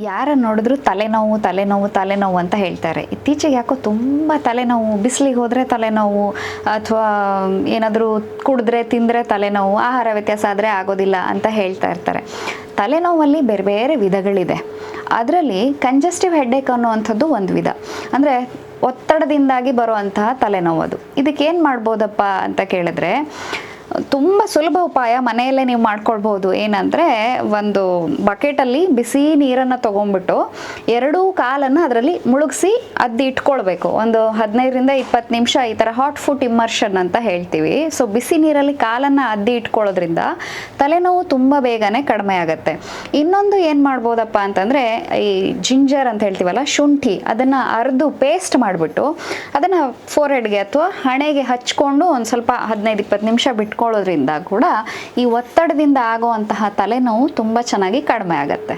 ಯಾರ ನೋಡಿದ್ರು ತಲೆನೋವು ತಲೆನೋವು ತಲೆನೋವು ಅಂತ ಹೇಳ್ತಾರೆ. ಇತ್ತೀಚೆಗೆ ಯಾಕೋ ತುಂಬ ತಲೆನೋವು, ಬಿಸಿಲಿಗೆ ಹೋದರೆ ತಲೆನೋವು, ಅಥವಾ ಏನಾದರೂ ಕುಡಿದ್ರೆ ತಿಂದರೆ ತಲೆನೋವು, ಆಹಾರ ವ್ಯತ್ಯಾಸ ಆದರೆ ಆಗೋದಿಲ್ಲ ಅಂತ ಹೇಳ್ತಾ ಇರ್ತಾರೆ. ತಲೆನೋವಲ್ಲಿ ಬೇರೆ ಬೇರೆ ವಿಧಗಳಿದೆ. ಅದರಲ್ಲಿ ಕಂಜಸ್ಟಿವ್ ಹೆಡ್ಡೇಕ್ ಅನ್ನುವಂಥದ್ದು ಒಂದು ವಿಧ. ಅಂದರೆ ಒತ್ತಡದಿಂದಾಗಿ ಬರುವಂತಹ ತಲೆನೋವು. ಅದು ಇದಕ್ಕೇನು ಮಾಡ್ಬೋದಪ್ಪ ಅಂತ ಕೇಳಿದ್ರೆ, ತುಂಬ ಸುಲಭ ಉಪಾಯ ಮನೆಯಲ್ಲೇ ನೀವು ಮಾಡ್ಕೊಳ್ಬೋದು. ಏನಂದರೆ, ಒಂದು ಬಕೆಟಲ್ಲಿ ಬಿಸಿ ನೀರನ್ನು ತೊಗೊಂಡ್ಬಿಟ್ಟು ಎರಡೂ ಕಾಲನ್ನು ಅದರಲ್ಲಿ ಮುಳುಗಿಸಿ ಅದ್ದಿ ಇಟ್ಕೊಳ್ಬೇಕು. ಒಂದು 15ರಿಂದ 20 ನಿಮಿಷ ಈ ಥರ ಹಾಟ್ ಫುಟ್ ಇಮ್ಮರ್ಷನ್ ಅಂತ ಹೇಳ್ತೀವಿ. ಸೊ ಬಿಸಿ ನೀರಲ್ಲಿ ಕಾಲನ್ನು ಅದ್ದಿ ಇಟ್ಕೊಳ್ಳೋದ್ರಿಂದ ತಲೆನೋವು ತುಂಬ ಬೇಗನೆ ಕಡಿಮೆ ಆಗುತ್ತೆ. ಇನ್ನೊಂದು ಏನು ಮಾಡ್ಬೋದಪ್ಪ ಅಂತಂದರೆ, ಈ ಜಿಂಜರ್ ಅಂತ ಹೇಳ್ತೀವಲ್ಲ, ಶುಂಠಿ, ಅದನ್ನು ಅರೆದು ಪೇಸ್ಟ್ ಮಾಡಿಬಿಟ್ಟು ಅದನ್ನು ಫೋರ್ಹೆಡ್ಗೆ ಅಥವಾ ಹಣೆಗೆ ಹಚ್ಕೊಂಡು ಒಂದು ಸ್ವಲ್ಪ 15-20 ನಿಮಿಷ ಬಿಟ್ಕೊಳ್ಳೋದ್ರಿಂದ ಕೂಡ ಈ ಒತ್ತಡದಿಂದ ಆಗುವಂತಹ ತಲೆನೋವು ತುಂಬ ಚೆನ್ನಾಗಿ ಕಡಿಮೆ ಆಗುತ್ತೆ.